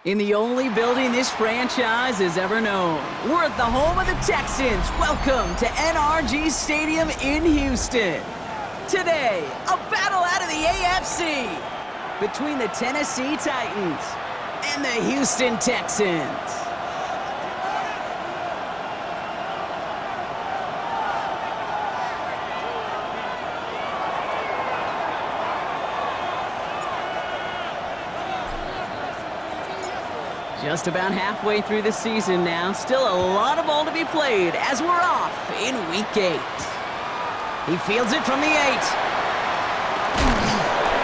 In the only building this franchise has ever known. We're at the home of the Texans. Welcome to NRG Stadium in Houston. Today, a battle out of the AFC between the Tennessee Titans and the Houston Texans. Just about halfway through the season now. Still a lot of ball to be played as we're off in Week 8. He fields it from the 8.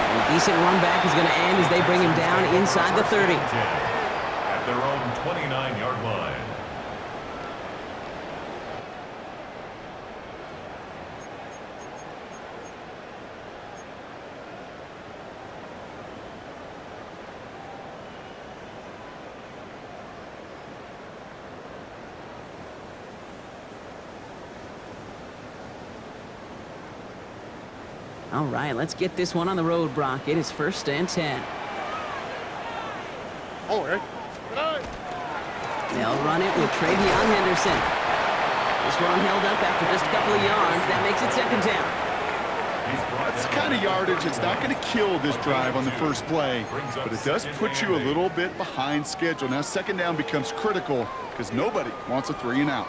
And a decent run back is going to end as they bring him down inside the 30. At their own 29-yard line. All right, let's get this one on the road, Brock. It is 1st and 10. They'll run it with Travion Henderson. This run held up after just a couple of yards. That makes it 2nd down. That's the kind of yardage that's not going to kill this drive on the first play, but it does put you a little bit behind schedule. Now 2nd down becomes critical because nobody wants a 3 and out.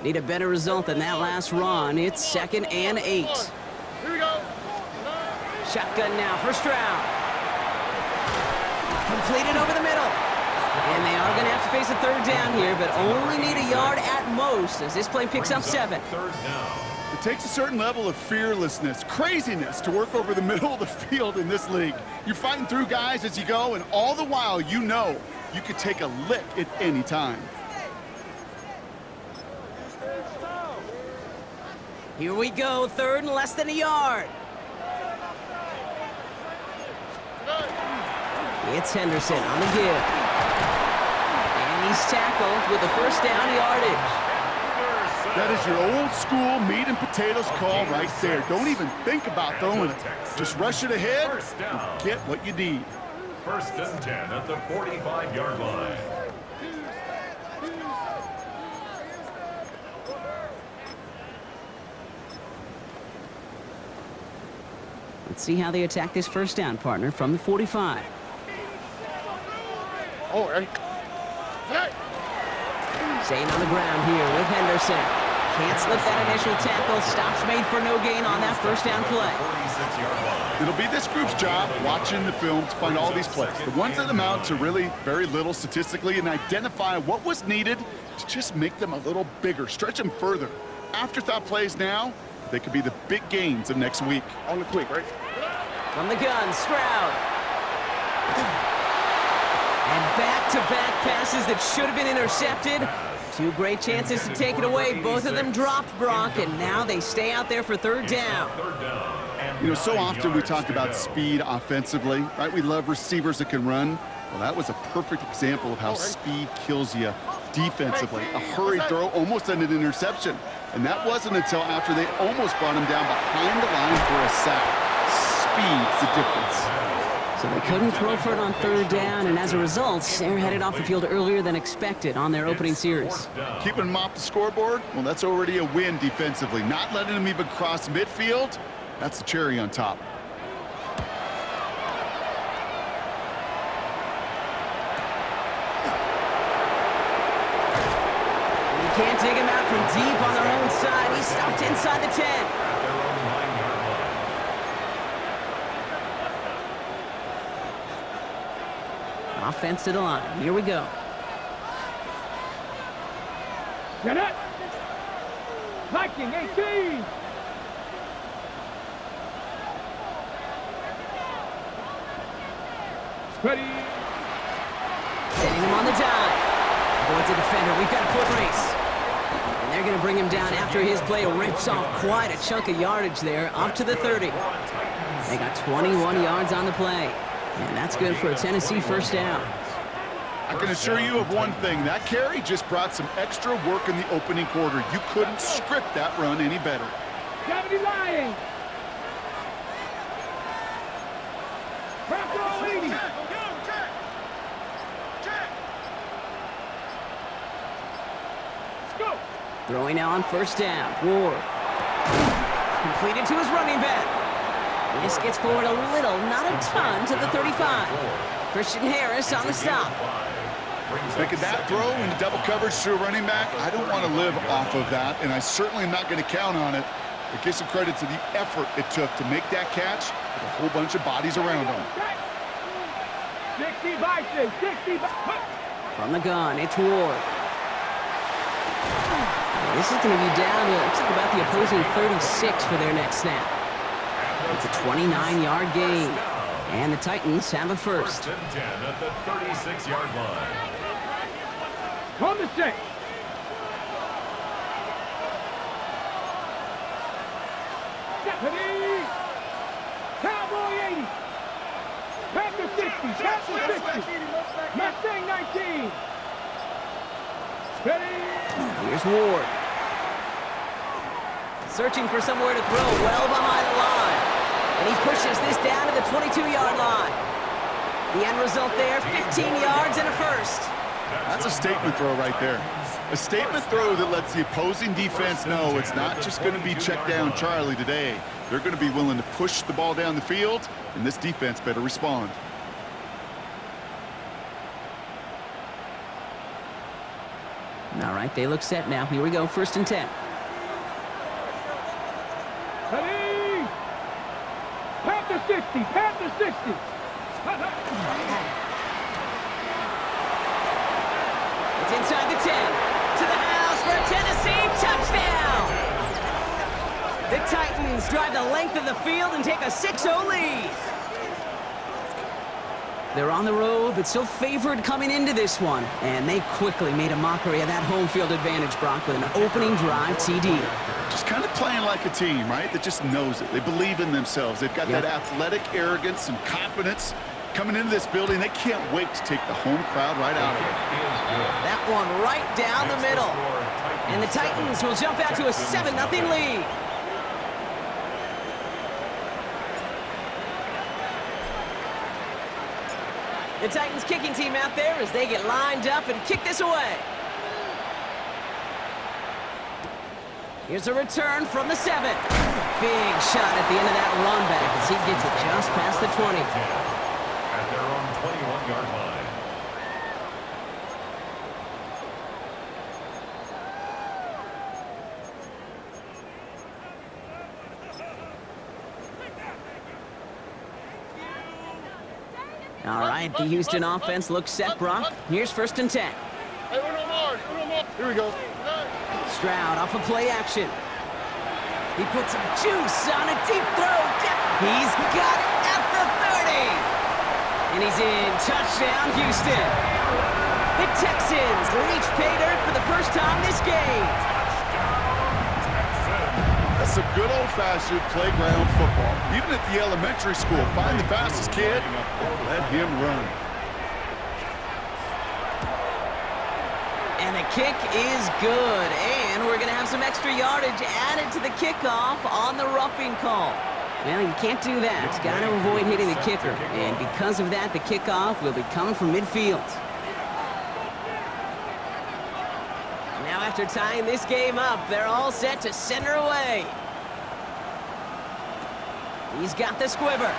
Need a better result than that last run. It's 2nd and 8. Here we go. Shotgun now for Stroud. Completed over the middle. And they are going to have to face a 3rd down here, but only need a yard at most as this play picks up 7. It takes a certain level of fearlessness, craziness to work over the middle of the field in this league. You're fighting through guys as you go, and all the while you know you could take a lick at any time. Here we go, 3rd and less than a yard. It's Henderson on the give. And he's tackled with a 1st down yardage. That is your old school meat and potatoes call right there. Don't even think about throwing it. Just rush it ahead and get what you need. 1st and 10 at the 45-yard line. Let's see how they attack this 1st down, partner, from the 45. Staying on the ground here with Henderson. Can't slip that initial tackle. Stops made for no gain on that 1st down play. It'll be this group's job watching the film to find all these plays. The ones that amount to really very little statistically and identify what was needed to just make them a little bigger, stretch them further. Afterthought plays now, they could be the big gains of next week. On the quick, right? From the gun, Stroud. And back-to-back passes that should have been intercepted. 2 great chances to take it away. Both of them dropped, Brock, and now they stay out there for 3rd down. You know, so often we talk about speed offensively, right? We love receivers that can run. Well, that was a perfect example of how speed kills you defensively. A hurried throw almost ended an interception. And that wasn't until after they almost brought him down behind the line for a sack. Speed's the difference. So they couldn't throw for it on 3rd down, and as a result, they're headed off the field earlier than expected on their opening series. Keeping them off the scoreboard, well, that's already a win defensively. Not letting them even cross midfield, that's the cherry on top. Can't take him out from deep on their own side. He's stopped inside the 10. Offense to the line. Here we go. Get it. Viking 18. Ready. Sending him on the dive. Avoids a defender. We've got a foot race. And they're going to bring him down after his play rips off quite a chunk of yardage there, up to the 30. They got 21 yards on the play. And that's good for a Tennessee first down. I can assure you of one thing. That carry just brought some extra work in the opening quarter. You couldn't script that run any better. 70 lying. Bravo 80. Let's go. Throwing now on first down. Ward. Completed to his running back. This gets forward a little, not a ton, to the 35. Christian Harris on the stop. Making that throw into double coverage to a running back, I don't want to live off of that, and I certainly am not going to count on it. But give some credit to the effort it took to make that catch with a whole bunch of bodies around him. 60 Bison, 60 Bison. From the gun, it's Ward. And this is going to be down to, looks like about the opposing 36 for their next snap. It's a 29-yard gain. And the Titans have a first. 10 at the 36-yard line. On the 6. Deputy. Cowboy 80. Panther 60. Panther 60. Mustang 19. Ready. Here's Ward. Searching for somewhere to throw well behind the line. And he pushes this down to the 22-yard line. The end result there, 15 yards and a first. That's a statement throw right there. A statement throw that lets the opposing defense know it's not just going to be check down Charlie today. They're going to be willing to push the ball down the field, and this defense better respond. All right, they look set now. Here we go, 1st and 10. Ready. Panther 60. Panther 60. It's inside the 10. To the house for a Tennessee touchdown. The Titans drive the length of the field and take a 6-0 lead. They're on the road, but still favored coming into this one. And they quickly made a mockery of that home field advantage, Brock, with an opening drive TD. Just kind of playing like a team, right? That just knows it. They believe in themselves. They've got that athletic arrogance and confidence. Coming into this building, they can't wait to take the home crowd right out of it. That one right down the middle. And the Titans will jump out to a 7-0 lead. The Titans kicking team out there as they get lined up and kick this away. Here's a return from the 7. Big shot at the end of that run back as he gets it just past the 20. At their own 21-yard line. All right, the Houston offense looks set, Brock. Here's 1st and 10. Hey, uno more. Here we go. Stroud off of play action. He puts some juice on a deep throw. He's got it at the 30. And he's in. Touchdown, Houston. The Texans reach pay dirt for the first time this game. That's some good old-fashioned playground football. Even at the elementary school, find the fastest kid, let him run. And the kick is good. And we're going to have some extra yardage added to the kickoff on the roughing call. Well, you can't do that. Got to avoid hitting the kicker. And because of that, the kickoff will be coming from midfield. Now after tying this game up, they're all set to send her away. He's got the squibber.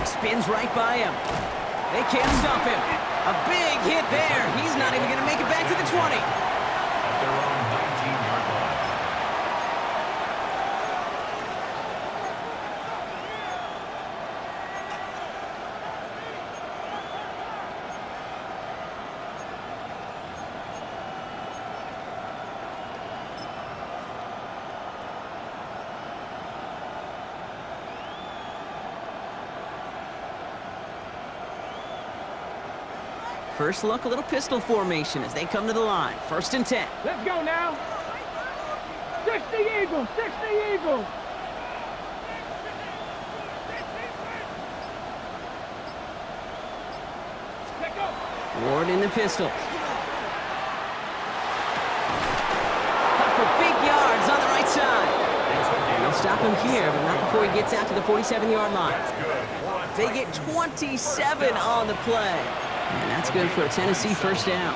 Spins right by him. They can't stop him. A big hit there. He's not even going to make it back to the 20. At their own 19-yard line. First look, a little pistol formation as they come to the line. 1st and 10. Let's go now. 60 Eagles, 60 Eagles. Let go. Ward in the pistol. Caught for big yards on the right side. And they'll stop him here, but not before he gets out to the 47-yard line. They get 27 on the play. And that's good for a Tennessee 1st down.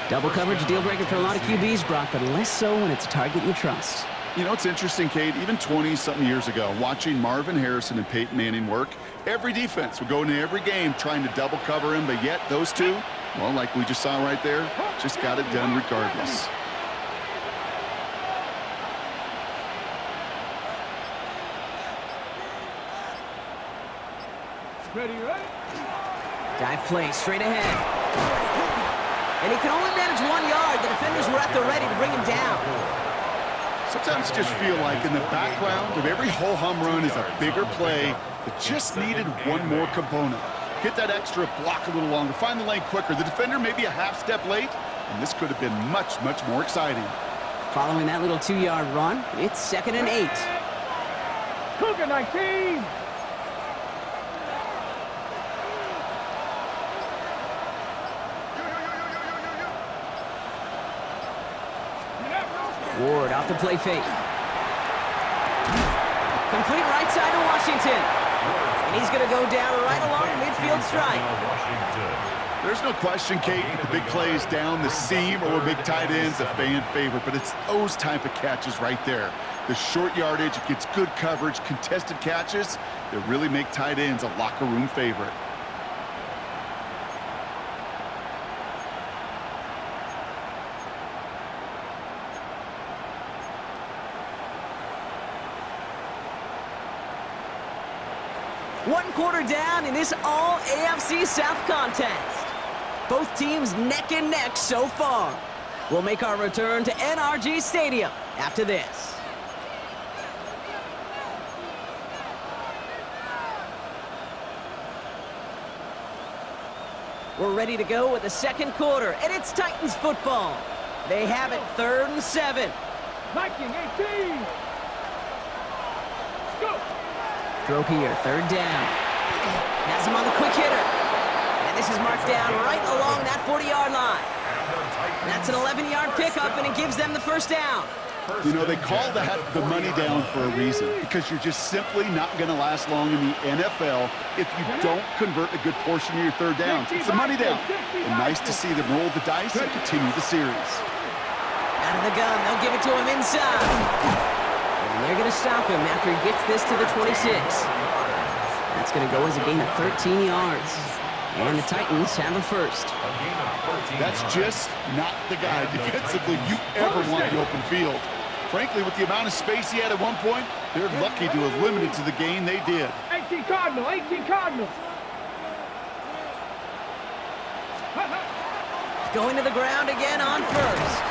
Double coverage, deal breaker for a lot of QBs, Brock, but less so when it's a target you trust. You know, it's interesting, Kate, even 20-something years ago, watching Marvin Harrison and Peyton Manning work, every defense would go into every game trying to double cover him, but yet those two, well, like we just saw right there, just got it done regardless. Ready, ready? Dive play straight ahead. And he can only manage 1 yard. The defenders were at the ready to bring him down. Sometimes just feel like in the background of every ho-hum run is a bigger play that just needed one more component. Hit that extra block a little longer, find the lane quicker. The defender may be a half step late, and this could have been much, much more exciting. Following that little 2-yard run, it's 2nd and 8. Cougar 19. Ward off the play fake. Complete right side to Washington. And he's going to go down right along the midfield strike. There's no question, Kate, that the big plays down the seam or big tight ends, a fan favorite, but it's those type of catches right there. The short yardage, it gets good coverage, contested catches that really make tight ends a locker room favorite. One quarter down in this all-AFC South contest. Both teams neck and neck so far. We'll make our return to NRG Stadium after this. We're ready to go with the 2nd quarter, and it's Titans football. They have it 3rd and 7. Viking 18. Let's go. Throw here, 3rd down. Has him on the quick hitter. And this is marked down right along that 40-yard line. That's an 11-yard pickup, and it gives them the 1st down. You know, they call that the money down for a reason, because you're just simply not going to last long in the NFL if you don't convert a good portion of your 3rd downs. It's the money down. And nice to see them roll the dice and continue the series. Out of the gun, they'll give it to him inside. And they're going to stop him after he gets this to the 26. That's going to go as a gain of 13 yards. And the Titans have a 1st. That's just not the guy defensively you ever want the open field. Frankly, with the amount of space he had at one point, they're lucky to have limited to the gain they did. 18 Cardinal, 18 Cardinal. Going to the ground again on 1st.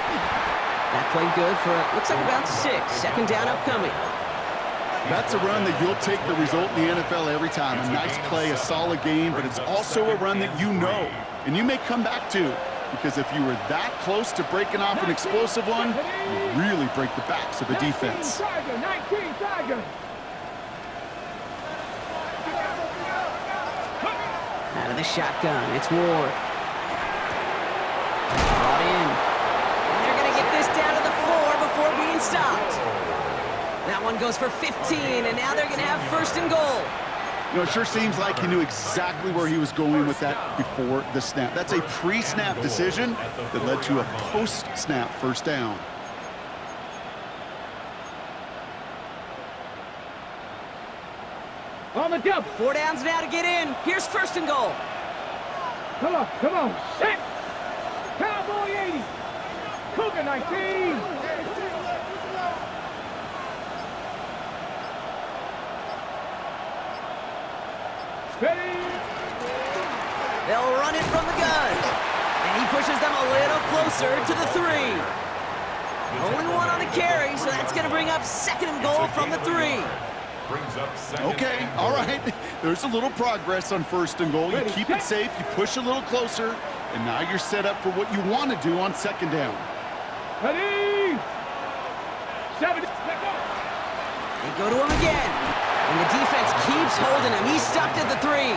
That played good for, looks like about 6. 2nd down upcoming. That's a run that you'll take the result in the NFL every time. A nice play, a solid game, but it's also a run that you know, and you may come back to, because if you were that close to breaking off an explosive one, you really break the backs of a defense. 19 Tiger. Out of the shotgun, it's Ward. Brought in. And they're going to get this down to the 4 before being stopped. That one goes for 15, and now they're going to have 1st and goal. You know, it sure seems like he knew exactly where he was going with that before the snap. That's a pre-snap decision that led to a post-snap 1st down. On the double. 4 downs now to get in. Here's 1st and goal. Come on, come on. Set. Cowboy 80. Cougar 19. Ready. They'll run it from the gun. And he pushes them a little closer to the 3. Only one on the carry, so that's going to bring up 2nd and goal from the 3. brings up second. Okay, all right. There's a little progress on 1st and goal. You keep it safe, you push a little closer, and now you're set up for what you want to do on 2nd down. Ready? 7. They go to him again. And the defense keeps holding him. He's stuffed at the 3.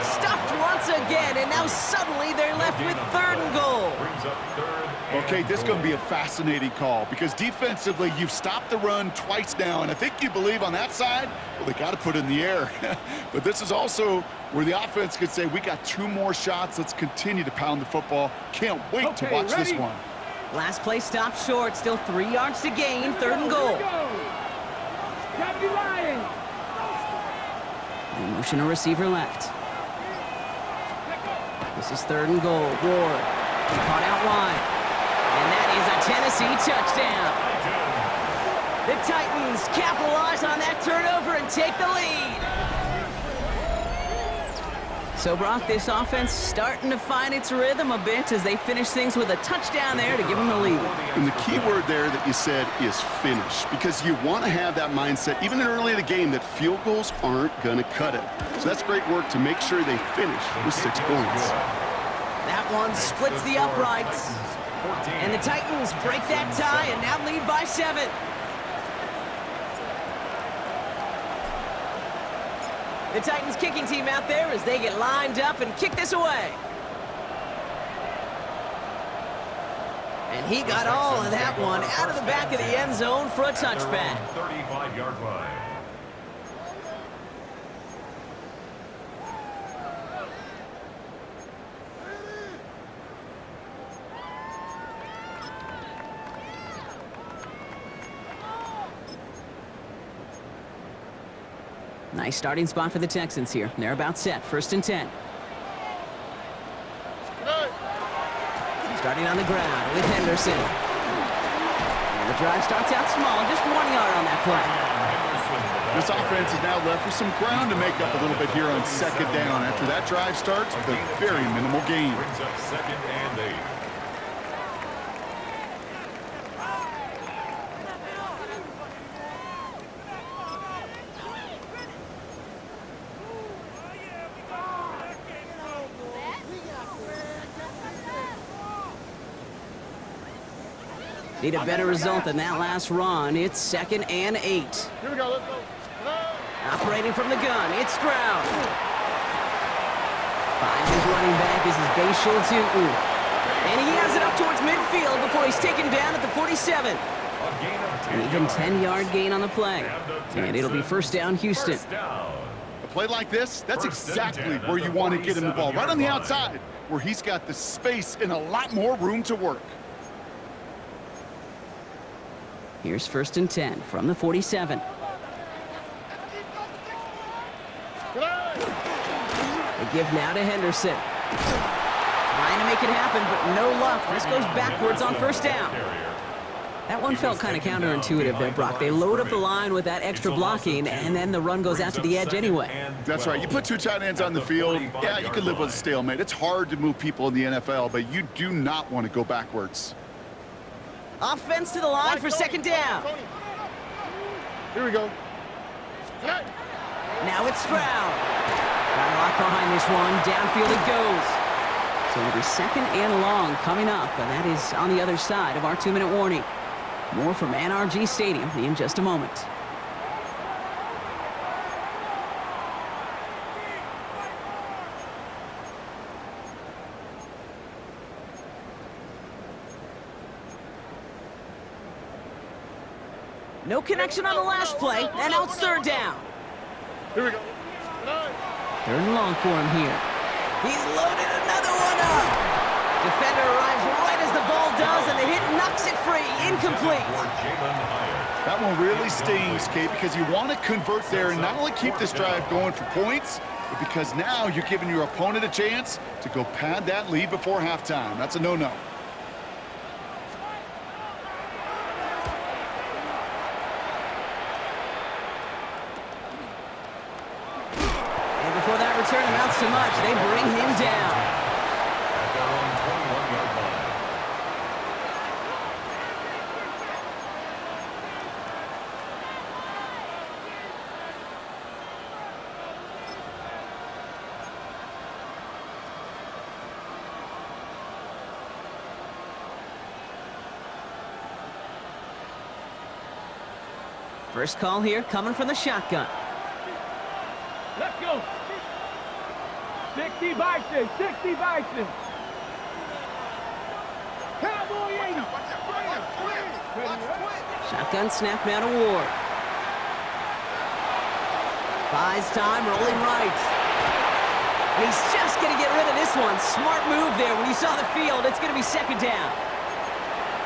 Stuffed once again, and now suddenly they're left with 3rd and goal. Brings up 3rd. Okay, this is going to be a fascinating call because defensively, you've stopped the run twice now, and I think you believe on that side, well, they got to put it in the air. But this is also where the offense could say, we got 2 more shots. Let's continue to pound the football. Can't wait to watch this one. Last play stopped short. Still 3 yards to gain. 3rd and goal. They motion a receiver left. This is 3rd and goal. Ward caught out wide. And that is a Tennessee touchdown. The Titans capitalize on that turnover and take the lead. So, Brock, this offense starting to find its rhythm a bit as they finish things with a touchdown there to give them the lead. And the key word there that you said is finish, because you want to have that mindset, even early in the game, that field goals aren't going to cut it. So that's great work to make sure they finish with 6 points. That one splits the uprights. And the Titans break that tie and now lead by 7. The Titans kicking team out there as they get lined up and kick this away. And he got all of that one out of the back of the end zone for a touchback. 35-yard line. Nice starting spot for the Texans here. They're about set. 1st and 10. Starting on the ground with Henderson. And the drive starts out small, just 1 yard on that play. This offense is now left with some ground to make up a little bit here on 2nd down after that drive starts with a very minimal gain. Brings up 2nd and 8. Need a better result than that last run. It's 2nd and 8. Here we go, let's go. Operating from the gun, it's Stroud. Finds his running back. This is Bashal Tootin. And he has it up towards midfield before he's taken down at the 47. An even 10-yard gain on the play. And it'll be 1st down, Houston. A play like this, that's exactly where you want to get him the ball, right on the outside, where he's got the space and a lot more room to work. Here's 1st and 10 from the 47. They give now to Henderson. Trying to make it happen, but no luck. This goes backwards on 1st down. That one felt kind of counterintuitive there, Brock. They load up the line with that extra blocking, and then the run goes out to the edge anyway. That's right. You put 2 tight ends on the field, yeah, you can live with a stalemate. It's hard to move people in the NFL, but you do not want to go backwards. Offense to the line for 2nd down. Here we go. Now it's Stroud. Got a lock behind this one. Downfield it goes. So it'll be 2nd and long coming up, and that is on the other side of our 2-minute warning. More from NRG Stadium in just a moment. No connection on the last play, and now it's 3rd down. Here we go. 3rd and long for him here. He's loaded another one up. Defender arrives right as the ball does, and the hit knocks it free. Incomplete. That one really stings, Kate, because you want to convert there and not only keep this drive going for points, but because now you're giving your opponent a chance to go pad that lead before halftime. That's a no-no. Return amounts to much. They bring him down. At their own 21-yard line. First call here coming from the shotgun. Let's go. 60 Bison, 60 Bison. Cowboy 80. Shotgun snap now to Ward. Buys time, rolling right. And he's just going to get rid of this one. Smart move there. When you saw the field, it's going to be second down.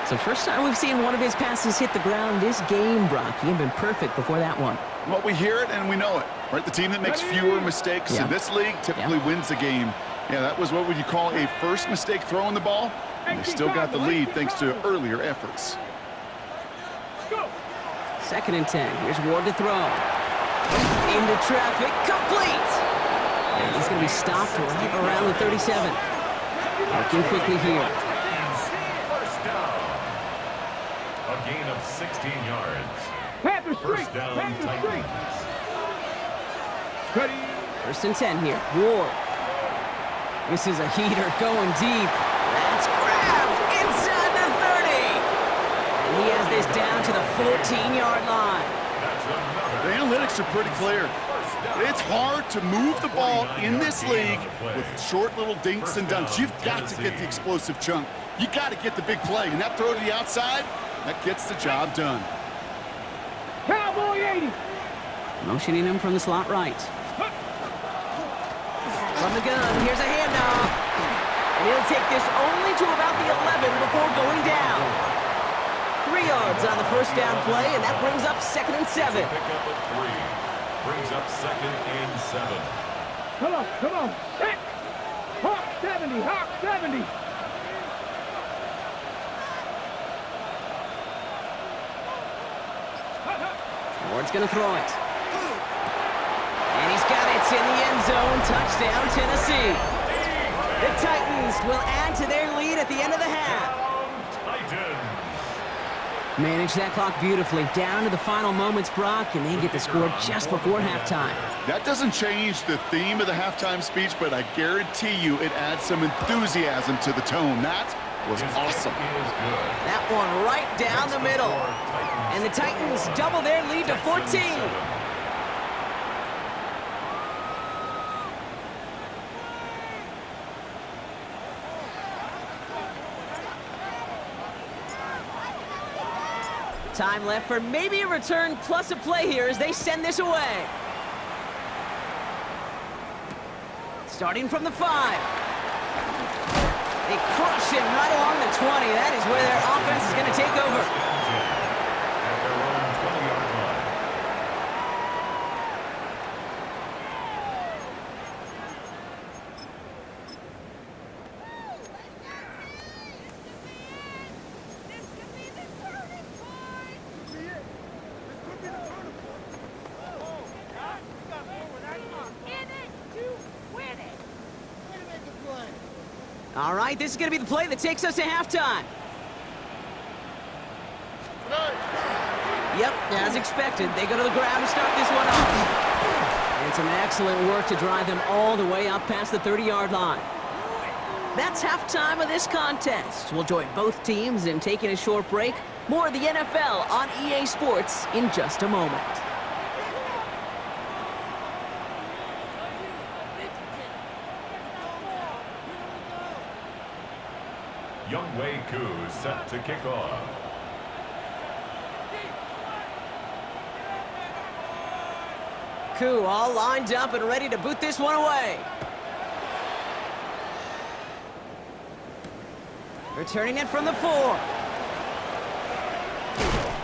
So first time we've seen one of his passes hit the ground this game, Brock. He had been perfect before that one. Well, we hear it and we know it, right? The team that makes fewer mistakes in this league typically wins the game. Yeah, that was what would you call a first mistake throwing the ball, and they still got the lead thanks to earlier efforts. Second and 10. Here's Ward to throw. Into traffic, complete. And he's going to be stopped right around the 37. Working quickly here. First down. A gain of 16 yards. Panther Street. First down, Panther Street. Titans. Ready. First and 10 here. Ward. This is a heater going deep. That's grabbed inside the 30. And he has this down to the 14-yard line. That's another. The analytics are pretty clear. It's hard to move the ball in this league with short little dinks and dunks. You've got to get the explosive chunk. You got to get the big play. And that throw to the outside, that gets the job done. Cowboy 80. Motioning him from the slot right. From the gun, here's a handoff. And he'll take this only to about the 11 before going down. 3 yards on the first down play, and that brings up second and 7. Pick up at 3. Brings up second and 7. Come on, come on. Set. Hawk 70, Hawk 70. Ward's going to throw it. And he's got it in the end zone. Touchdown, Tennessee. The Titans will add to their lead at the end of the half. Titans. Manage that clock beautifully. Down to the final moments, Brock, and they get the score just before halftime. That doesn't change the theme of the halftime speech, but I guarantee you it adds some enthusiasm to the tone. That was awesome. That one right down the middle. And the Titans double their lead to 14. Time left for maybe a return plus a play here as they send this away. Starting from the 5. They crush him right along the 20. That is where their offense is going to take over. At their own 20-yard line. All right, this is going to be the play that takes us to halftime. Yep, as expected, they go to the ground to start this one off. And some excellent work to drive them all the way up past the 30-yard line. That's halftime of this contest. We'll join both teams in taking a short break. More of the NFL on EA Sports in just a moment. Youngwei Koo set to kick off. Koo all lined up and ready to boot this one away. Returning it from the 4.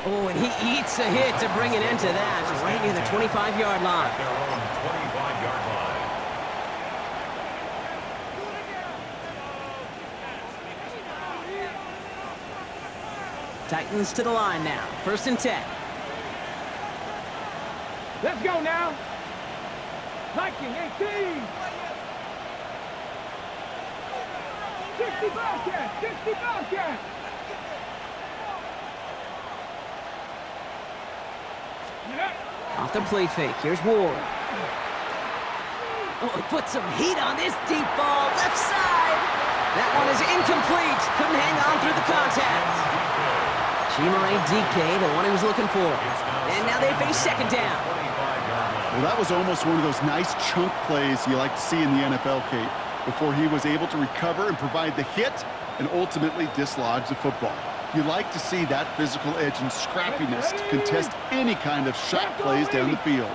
Oh, and he eats a hit to bring it into that, right near the 25-yard line. At their own 25-yard line. Titans to the line now. First and 10. Let's go now. Viking 18. 60 Bobcat, 60 Bobcat. Off the play fake. Here's Ward. Oh, he put some heat on this deep ball. Left side. That one is incomplete. Couldn't hang on through the contact. DK, the one he was looking for. And now they face second down. Well, that was almost one of those nice chunk plays you like to see in the NFL, Kate, before he was able to recover and provide the hit and ultimately dislodge the football. You like to see that physical edge and scrappiness to contest any kind of shot plays down the field.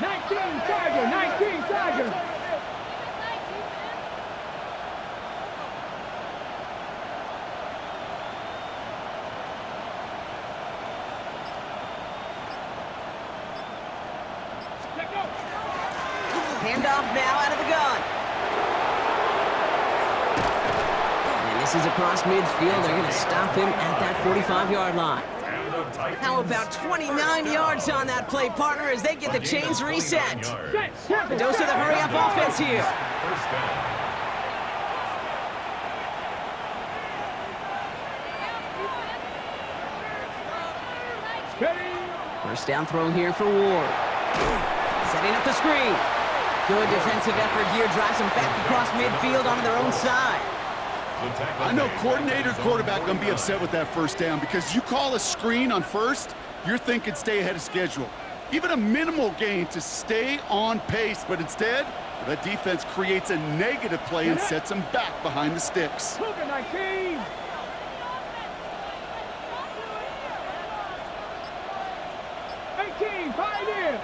19 Tiger, 19 Tiger. Handoff now out of the gun. And this is across midfield. They're going to stop him at that 45-yard line. How about 29 yards on that play, partner, as they get the chains reset? A dose of the hurry-up offense here. First down throw here for Ward. Setting up the screen. Good defensive effort here. Drives them back across midfield onto their own side. I know coordinator quarterback going to be upset with that first down because you call a screen on first, you're thinking stay ahead of schedule. Even a minimal gain to stay on pace, but instead, that defense creates a negative play and sets them back behind the sticks. 19. Pioneer.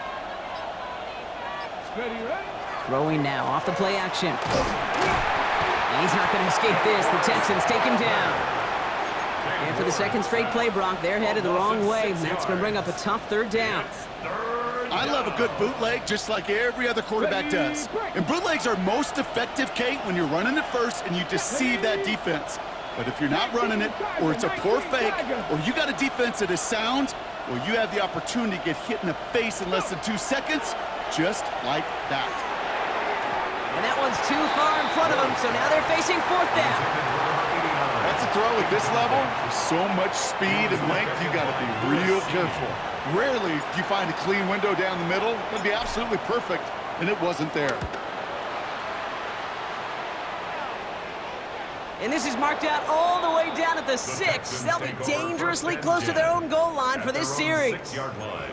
Ready, ready? Throwing now off the play action. He's not going to escape this. The Texans take him down. And for the second straight play, Brock, they're headed the wrong way, and that's going to bring up a tough third down. I love a good bootleg just like every other quarterback does. And bootlegs are most effective, Kate, when you're running it first and you deceive that defense. But if you're not running it, or it's a poor fake, or you got a defense that is sound, well, you have the opportunity to get hit in the face in less than 2 seconds, just like that. And that one's too far in front of them, so now they're facing fourth down. That's a throw at this level. With so much speed and length, you got to be real careful. Rarely do you find a clean window down the middle. It would be absolutely perfect, and it wasn't there. And this is marked out all the way down at the 6. They'll be dangerously close to their own goal line for this series. 6-yard line.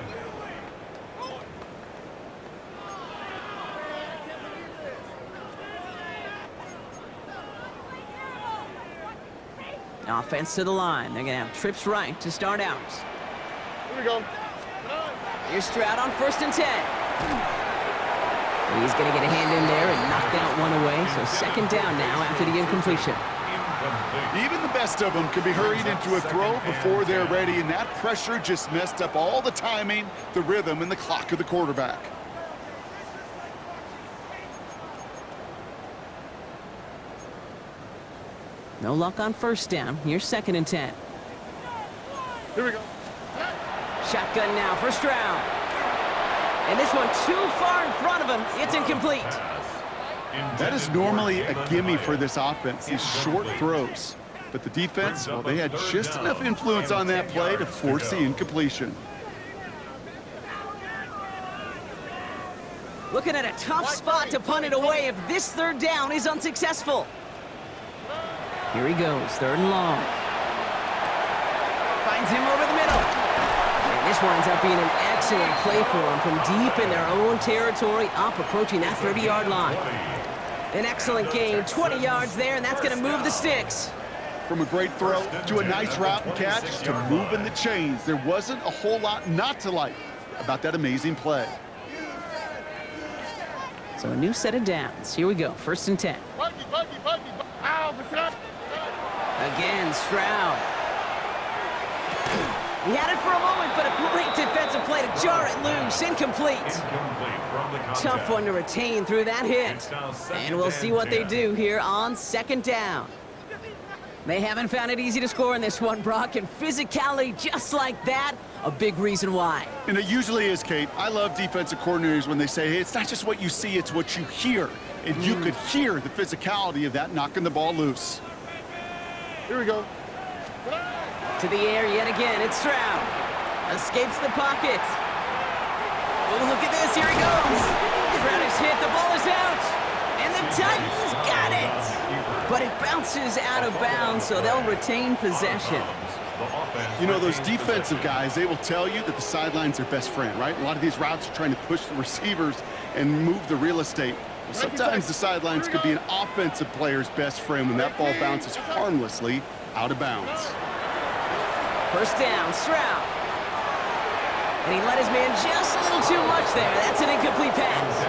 Offense to the line. They're going to have trips right to start out. Here we go. Here's Stroud on 1st and 10. He's going to get a hand in there and knock that one away. So second down now after the incompletion. Even the best of them can be hurried into a throw before they're ready, and that pressure just messed up all the timing, the rhythm, and the clock of the quarterback. No luck on first down. Here's 2nd and 10. Here we go. Shotgun now for Stroud. And this one too far in front of him. It's incomplete. That is normally a gimme for this offense, these short throws. But the defense, well, they had just enough influence on that play to force the incompletion. Looking at a tough spot to punt it away if this third down is unsuccessful. Here he goes, 3rd and long. Finds him over the middle. And this winds up being an excellent play for him from deep in their own territory, up approaching that 30-yard line. An excellent gain, 20 yards there, and that's going to move the sticks. From a great throw to a nice route and catch to moving the chains, there wasn't a whole lot not to like about that amazing play. So a new set of downs. Here we go, 1st and 10. Again, Stroud. He had it for a moment, but a great defensive play to jar it loose. Incomplete. Tough one to retain through that hit. And we'll see what they do here on 2nd down. They haven't found it easy to score in this one, Brock, and physicality just like that, a big reason why. And it usually is, Kate. I love defensive coordinators when they say, hey, it's not just what you see, it's what you hear. And you could hear the physicality of that knocking the ball loose. Here we go. To the air yet again, it's Stroud. Escapes the pocket. Oh, look at this, here he goes. Stroud is hit, the ball is out. And the Titans got it. but it bounces out of bounds, so they'll retain possession. You know, those defensive guys, they will tell you that the sideline's their best friend, right? A lot of these routes are trying to push the receivers and move the real estate. Sometimes the sidelines could be an offensive player's best friend when that ball bounces harmlessly out of bounds. First down, Stroud. And he let his man just a little too much there. That's an incomplete pass.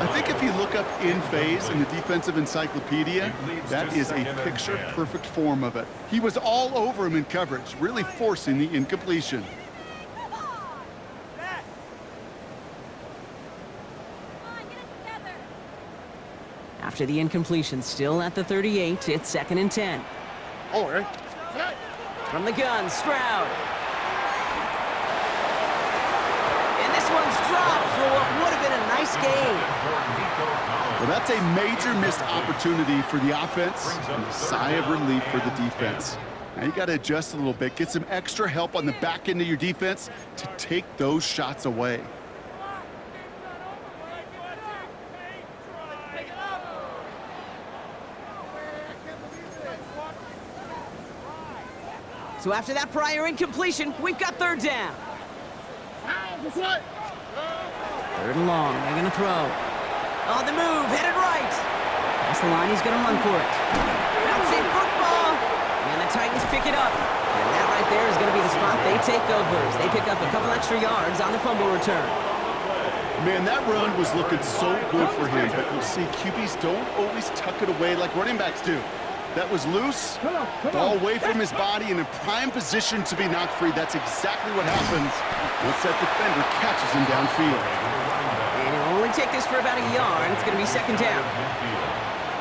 I think if you look up in phase in the defensive encyclopedia, that is a picture-perfect form of it. He was all over him in coverage, really forcing the incompletion. After the incompletion, still at the 38, it's 2nd and 10. From the gun, Stroud. And this one's dropped for what would have been a nice gain. Well, that's a major missed opportunity for the offense and a sigh of relief for the defense. Now you got to adjust a little bit, get some extra help on the back end of your defense to take those shots away. So after that prior incompletion, we've got 3rd down. 3rd and long, they're gonna throw. On the move, headed right. That's the line, he's gonna run for it. Bouncing football, and the Titans pick it up. And that right there is gonna be the spot they take over as they pick up a couple extra yards on the fumble return. Man, that run was looking so good for him, but you'll see QBs don't always tuck it away like running backs do. That was loose, ball away from his body and in prime position to be knocked free. That's exactly what happens once that defender catches him downfield. And it'll only take this for about a yard, and it's going to be 2nd down.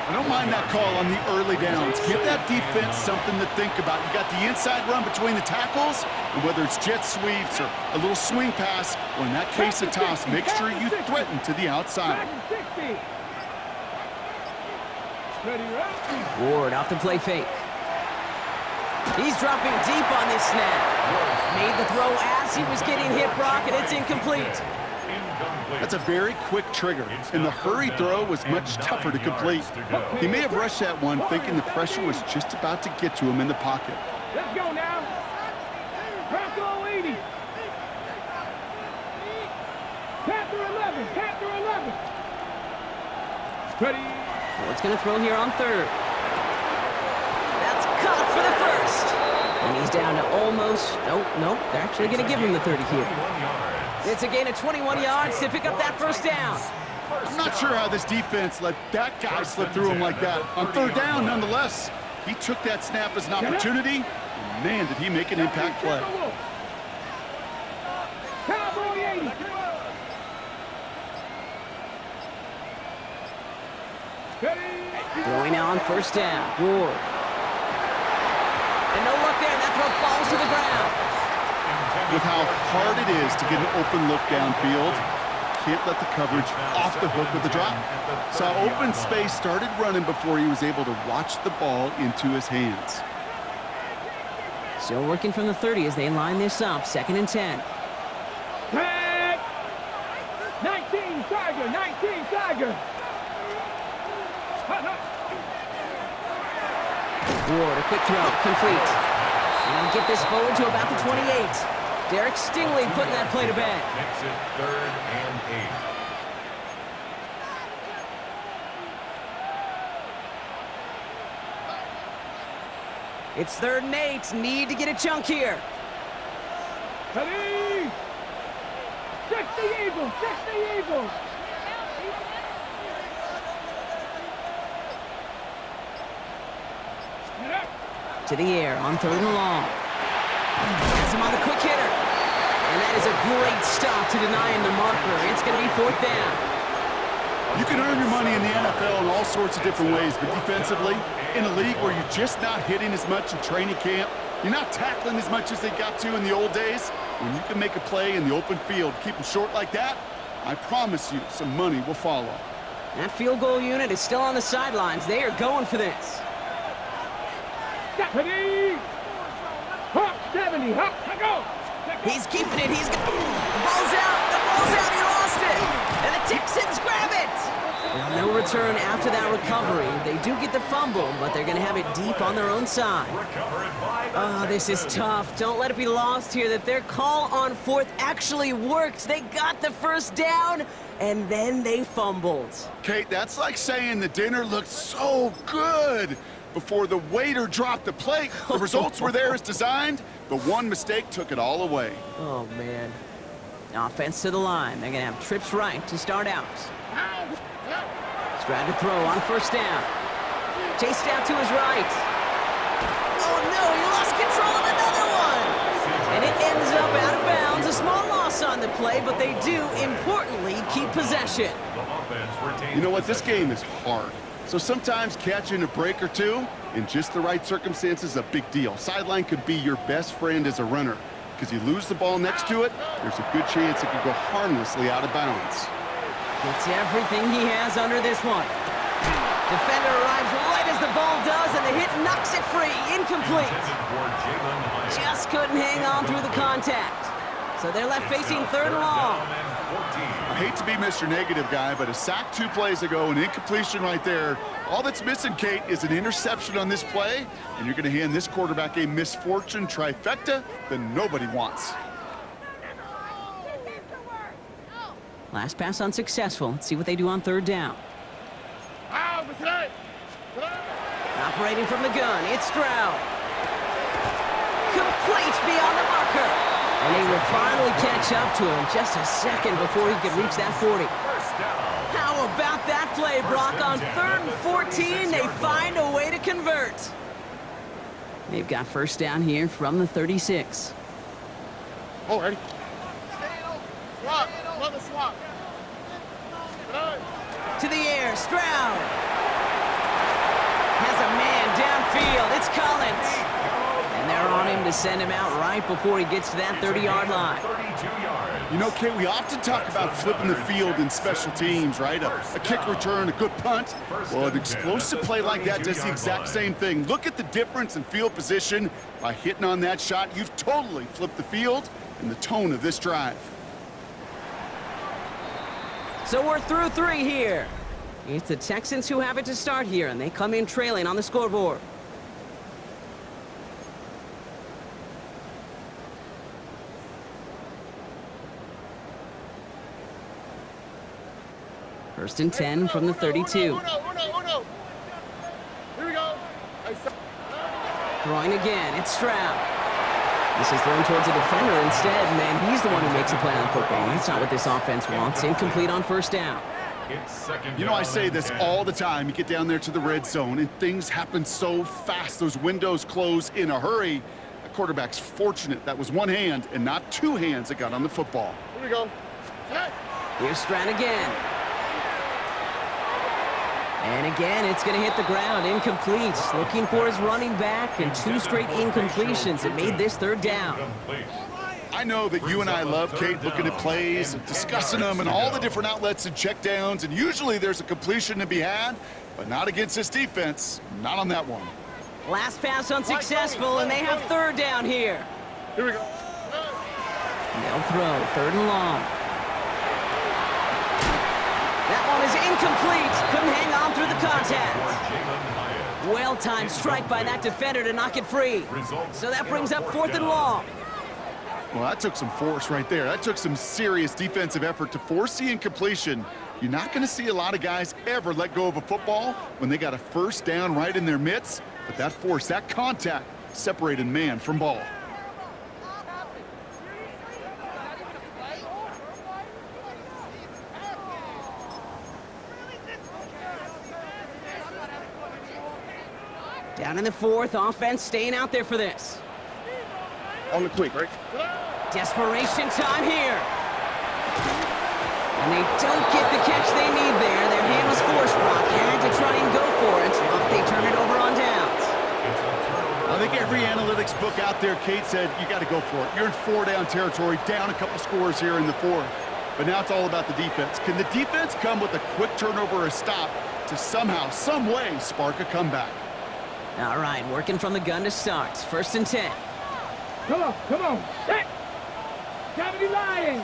I don't mind that call on the early downs. Give that defense something to think about. You got the inside run between the tackles, and whether it's jet sweeps or a little swing pass, or in that case a toss, make sure you threaten to the outside. Ward off the play fake. He's dropping deep on this snap. Made the throw as he was getting hit, Brock, and it's incomplete. That's a very quick trigger, and the hurry throw was much tougher to complete. He may have rushed that one thinking the pressure was just about to get to him in the pocket. Let's go now. Bronco 80. Panther 11. Panther 11. Ready. What's going to throw here on 3rd? That's caught for the 1st. And he's down to almost, nope, they're actually going to give him the 30 here. It's a gain of 21 yards to pick up that 1st down. I'm not sure how this defense let that guy slip through him like that. On 3rd down, nonetheless, he took that snap as an opportunity, and man, did he make an impact play. Cowboy 80. Throwing now on 1st down, Ward. And no luck there, that throw falls to the ground. With how hard it is to get an open look downfield, can't let the coverage off the hook with the drop. Saw open space, started running before he was able to watch the ball into his hands. Still working from the 30 as they line this up, 2nd and 10. Tag. 19 Tiger. 19 Tiger. Ward, a quick throw, complete. And he'll get this forward to about the 28. Derek Stingley putting that play to bed. Makes it 3rd and 8. It's 3rd and 8. Need to get a chunk here. Ready. 60 Eagles. 60 Eagles. To the air on 3rd and long. Has him on the quick hitter. And that is a great stop to deny him the marker. It's going to be 4th down. You can earn your money in the NFL in all sorts of different ways, but defensively, in a league where you're just not hitting as much in training camp, you're not tackling as much as they got to in the old days, when you can make a play in the open field, keep them short like that, I promise you some money will follow. That field goal unit is still on the sidelines. They are going for this. Ready. Hop 70. Hop. Go. He's keeping it. The ball's out. The ball's out. He lost it. And the Texans grab it. Now, no return after that recovery. They do get the fumble, but they're going to have it deep on their own side. Oh, this is tough. Don't let it be lost here that their call on fourth actually worked. They got the first down, and then they fumbled. Kate, that's like saying the dinner looked so good before the waiter dropped the plate. The results were there as designed, but one mistake took it all away. Oh, man. Offense to the line. They're going to have trips right to start out. Stride to throw on first down. Chased out to his right. Oh, no, he lost control of another one. And it ends up out of bounds. A small loss on the play, but they do, importantly, keep possession. You know what? This game is hard. So sometimes catching a break or two in just the right circumstances is a big deal. Sideline could be your best friend as a runner, because you lose the ball next to it, there's a good chance it could go harmlessly out of bounds. Gets everything he has under this one. Defender arrives right as the ball does, and the hit knocks it free. Incomplete. Just couldn't hang on through the contact. So they're left facing third and long. I hate to be Mr. Negative guy, but a sack 2 plays ago, an incompletion right there. All that's missing, Kate, is an interception on this play, and you're going to hand this quarterback a misfortune trifecta that nobody wants. Last pass unsuccessful. Let's see what they do on third down. Operating from the gun, it's Stroud. Complete beyond the marker. And they will finally catch up to him just a second before he could reach that 40. How about that play, Brock? On 3rd and 14, they find a way to convert. They've got first down here from the 36. Oh, ready? Swap. Another swap. To the air, Stroud. Has a man downfield. It's Collins. And they're on him to send him out right before he gets to that 30-yard line. You know, Kate, we often talk about flipping the field in special teams, right? A kick return, a good punt. Well, an explosive play like that does the exact same thing. Look at the difference in field position. By hitting on that shot, you've totally flipped the field and the tone of this drive. So we're through 3 here. It's the Texans who have it to start here, and they come in trailing on the scoreboard. First and 10 from the 32. Here we go. Throwing again, it's Stroud. This is thrown towards a defender instead, man. He's the one who makes a play on football. That's not what this offense wants. Incomplete on first down. You know, I say this all the time. You get down there to the red zone, and things happen so fast. Those windows close in a hurry. The quarterback's fortunate that was one hand and not 2 hands that got on the football. Here we go. Here's Stroud again. And again, it's going to hit the ground. Incomplete. Looking for his running back, and 2 straight incompletions. It made this 3rd down. I know that you and I love, Kate, looking at plays and discussing them and all the different outlets and checkdowns, and usually there's a completion to be had, but not against this defense. Not on that one. Last pass unsuccessful, and they have 3rd down here. Here we go. They'll throw 3rd and long. That one is incomplete. Couldn't hang on through the contact. Well-timed strike by that defender to knock it free. So that brings up 4th and long. Well, that took some force right there. That took some serious defensive effort to force the incompletion. You're not going to see a lot of guys ever let go of a football when they got a first down right in their midst. But that force, that contact, separated man from ball. Down in the 4th, offense staying out there for this. On the quick, right? Desperation time here. And they don't get the catch they need there. Their hand was forced. Brock had to try and go for it, but they turn it over on downs. I think every analytics book out there, Kate, said you got to go for it. You're in 4-down territory, down a couple scores here in the 4th. But now it's all about the defense. Can the defense come with a quick turnover or a stop to somehow, some way, spark a comeback? All right, working from the gun to start. 1st and 10. Come on. Set. Cavity line.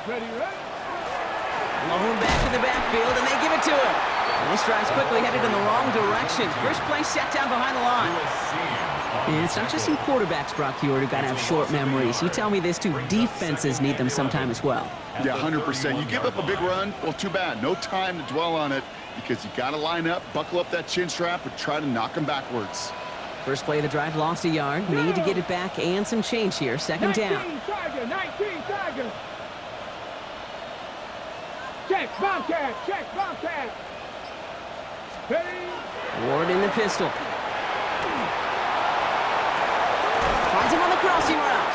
Ready, ready. Blown back in the backfield, and they give it to him. And this drive's quickly headed in the wrong direction. First play set down behind the line. And it's not just you quarterbacks, Brock Hewitt, who got to have short memories. You tell me this too, defenses need them sometime as well. Yeah, 100%. You give up a big run, well, too bad. No time to dwell on it because you got to line up, buckle up that chin strap, and try to knock them backwards. First play of the drive lost a yard. Need to get it back and some change here. Second down. 19 Tiger. Check, Bobcat, check, Bobcat. Ready. Ward in the pistol. Finds him on the crossing route.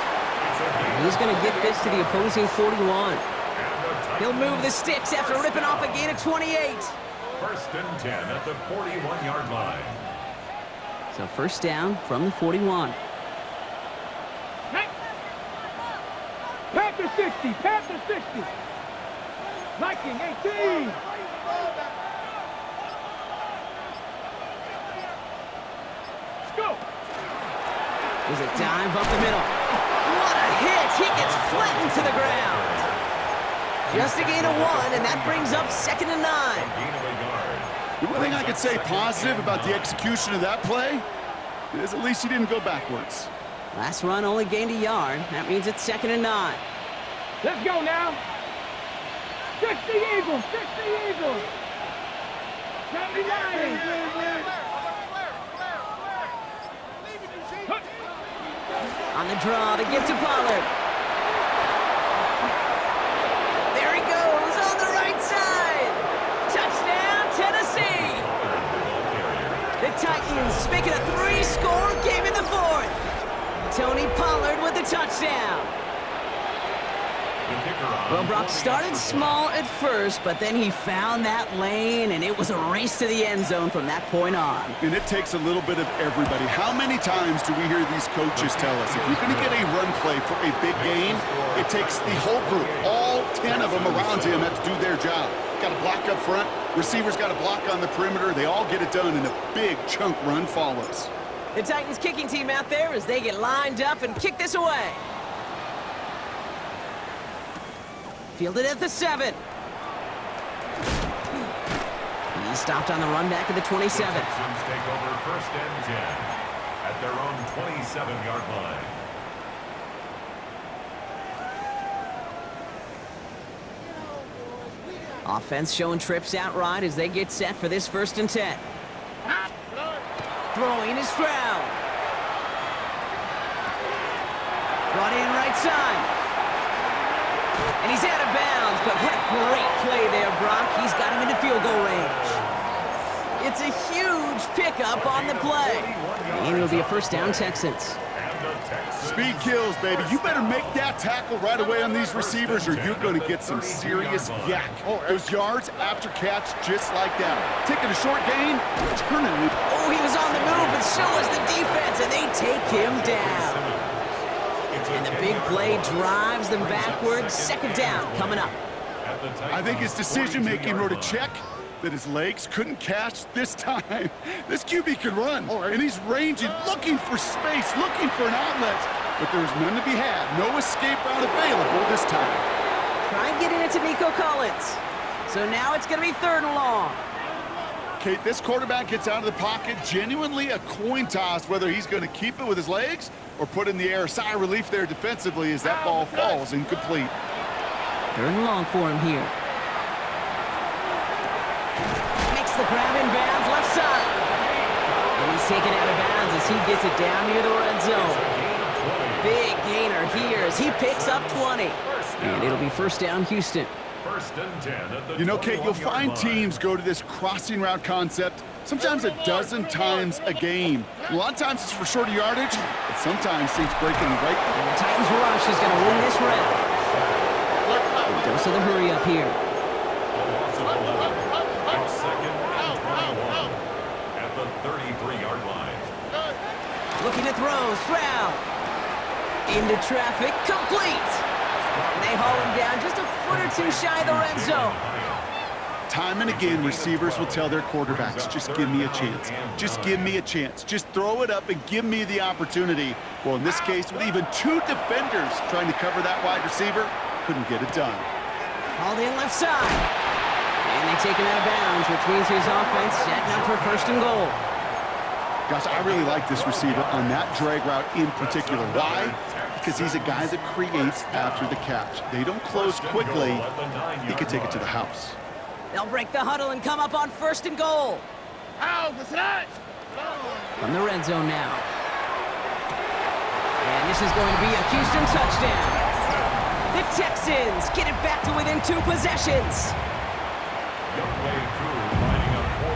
He's going to get this to the opposing 41. He'll move the sticks after ripping off a gain of 28. First and 10 at the 41-yard line. So first down from the 41. Panther 60, Panther 60. Viking 18. Go. There's a dive up the middle. What a hit! He gets flattened to the ground. Just a gain of 1, and that brings up 2nd and 9. Gain of a yard. The one thing I could say positive about the execution of that play is at least he didn't go backwards. Last run only gained a yard. That means it's 2nd and 9. Let's go now. 60 Eagles, 60 Eagles. 79. On the draw, the give to Pollard. There he goes on the right side. Touchdown, Tennessee. The Titans make it a 3-score game in the 4th. Tony Pollard with the touchdown. Well, Brock started small at first, but then he found that lane, and it was a race to the end zone from that point on. And it takes a little bit of everybody. How many times do we hear these coaches tell us, if you're going to get a run play for a big gain, it takes the whole group, all 10 of them around him have to do their job. Got to block up front, receivers got to block on the perimeter. They all get it done, and a big chunk run follows. The Titans kicking team out there as they get lined up and kick this away. Fielded at the 7. He stopped on the run back at the 27. The Texans take over first and 10 at their own 27-yard line. Offense showing trips out right as they get set for this 1st and 10. Throwing is Stroud. Brought in right side. And he's out of bounds, but what a great play there, Brock. He's got him into field goal range. It's a huge pickup on the play. And it'll be a first down, Texans. Speed kills, baby. You better make that tackle right away on these receivers or you're going to get some serious yak. Those yards after catch just like that. Taking a short gain, turning it. Oh, he was on the move, but so was the defense, and they take him down. And the big play drives them backwards. 2nd down coming up. I think his decision-making wrote a check that his legs couldn't catch this time. This QB can run, and he's ranging, looking for space, looking for an outlet. But there's none to be had. No escape route available this time. Try and get it into Nico Collins. So now it's going to be 3rd and long. Kate, this quarterback gets out of the pocket, genuinely a coin toss whether he's going to keep it with his legs or put in the air. Sigh of relief there defensively as that ball falls incomplete. 3rd and long for him here. Makes the grab in bounds left side. And he's taken out of bounds as he gets it down near the red zone. Big gainer here as he picks up 20. And it'll be first down, Houston. First and 10 at the You know, Kate, you'll find teams go to this crossing route concept sometimes a dozen times a game. A lot of times it's for shorter yardage, but sometimes teams breaking the right. And the Titans rush is going to win this round. A dose of the hurry up here. Second and 21 at the 33-yard line. Looking to throw, Stroud. Into traffic, complete. And they haul him down just a foot or two shy of the red zone. Time and again, receivers will tell their quarterbacks, just give me a chance. Just give me a chance. Just throw it up and give me the opportunity. Well, in this case, with even 2 defenders trying to cover that wide receiver, couldn't get it done. Hauled in left side. And they take him out of bounds, which means his offense setting up for 1st and goal. Gosh, I really like this receiver on that drag route in particular. Why? Because he's a guy that creates after the catch. They don't close quickly. He could take it to the house. They'll break the huddle and come up on 1st and goal. From the red zone now. And this is going to be a Houston touchdown. The Texans get it back to within 2 possessions.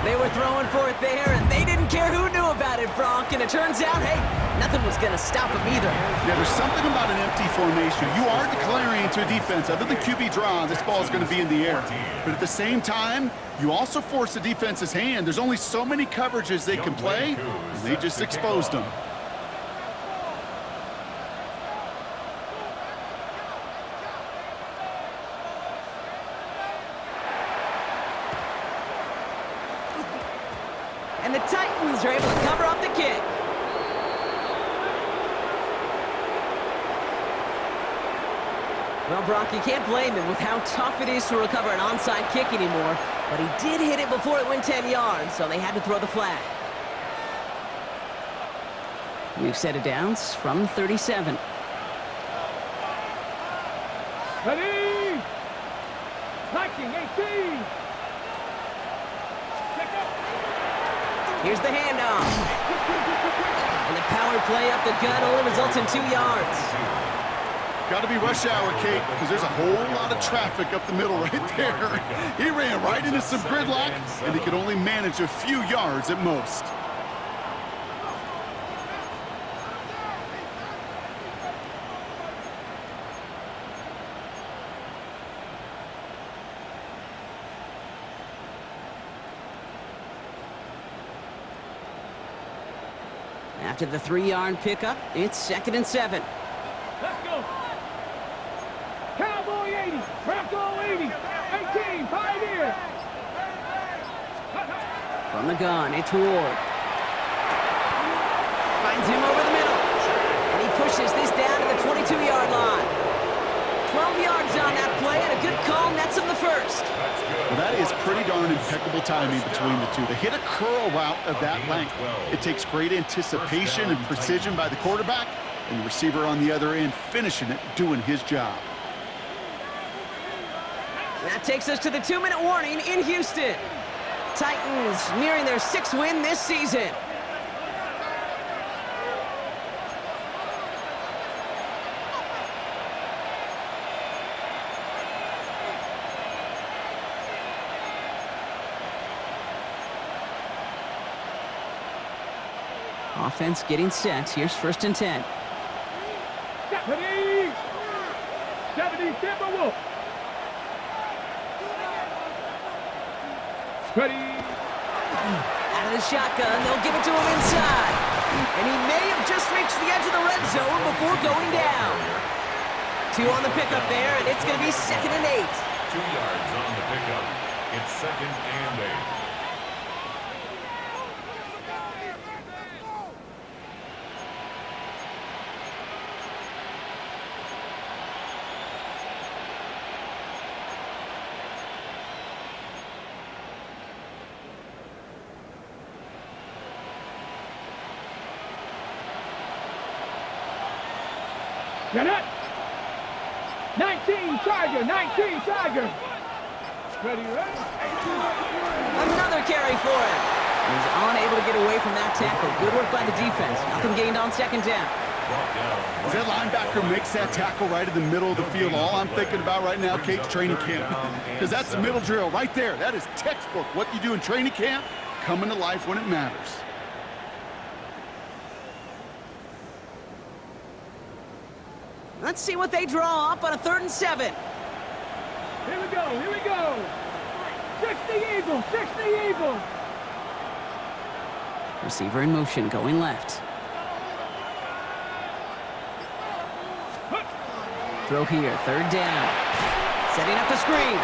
They were throwing for it there, and they didn't care who knew about it, Bronk. And it turns out, hey, nothing was going to stop them either. Yeah, there's something about an empty formation. You are declaring to a defense, other than QB draw, this ball is going to be in the air. But at the same time, you also force the defense's hand. There's only so many coverages they can play, and they just exposed them. And the Titans are able to cover up the kick. Well, Brock, you can't blame him with how tough it is to recover an onside kick anymore, but he did hit it before it went 10 yards, so they had to throw the flag. We've set it downs from 37. Ready! Liking 18! Here's the handoff. And the power play up the gut only results in 2 yards. Got to be rush hour, Kate, because there's a whole lot of traffic up the middle right there. He ran right into some gridlock, and he could only manage a few yards at most. After the 3-yard pickup, it's 2nd and 7. Let's go! Cowboy 80, Bronco 80, 18, Pioneer! From the gun, it's Ward. Finds him over the middle. And he pushes this down to the 22-yard line. 12 yards on that play, and a good call nets him the first. Well, that is pretty darn impeccable timing between the two. To hit a curl route of that length, it takes great anticipation and precision by the quarterback, and the receiver on the other end finishing it, doing his job. That takes us to the 2-minute warning in Houston. Titans nearing their 6th win this season. Offense getting set. Here's 1st and 10. 70 Timberwolf. Ready. Out of the shotgun, they'll give it to him inside. And he may have just reached the edge of the red zone before going down. 2 on the pickup there, and it's going to be 2nd and 8. 2 yards on the pickup. It's 2nd and 8. Get it! 19 Tiger, 19 Tiger! Ready, ready? Another carry for him. He's unable to get away from that tackle. Good work by the defense. Nothing gained on 2nd down. As that linebacker makes that tackle right in the middle of the field, all I'm thinking about right now, Kate's training camp. Because that's the middle drill right there. That is textbook. What you do in training camp, coming to life when it matters. Let's see what they draw up on a 3rd and 7. Here we go, here we go! 60 Eagles, 60 Eagles! Receiver in motion, going left. Throw here, 3rd down. Setting up the screen.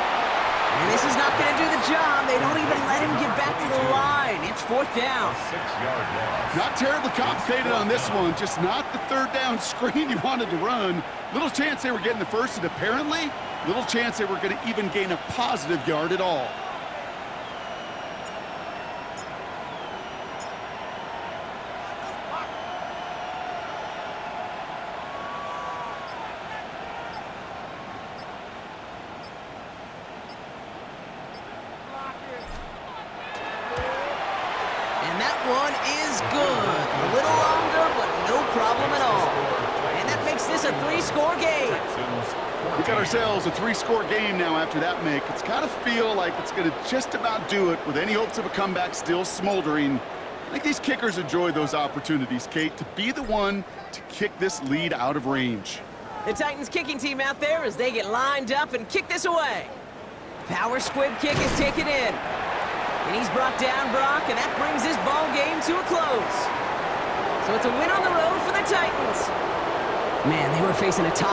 And this is not going to do the job. They don't even let him get back to the line. It's 4th down. 6-yard loss. Not terribly complicated on this one, just not the 3rd down screen you wanted to run. Little chance they were getting the first, and apparently, little chance they were going to even gain a positive yard at all. And that one is good. A little longer, but no problem at all. And that makes this a 3-score game. We got ourselves a 3-score game now after that make. It's got to feel like it's going to just about do it with any hopes of a comeback still smoldering. I think these kickers enjoy those opportunities, Kate, to be the one to kick this lead out of range. The Titans kicking team out there as they get lined up and kick this away. Power squib kick is taken in. And he's brought down, Brock, and that brings this ball game to a close. So it's a win on the road for the Titans. Man, they were facing a tough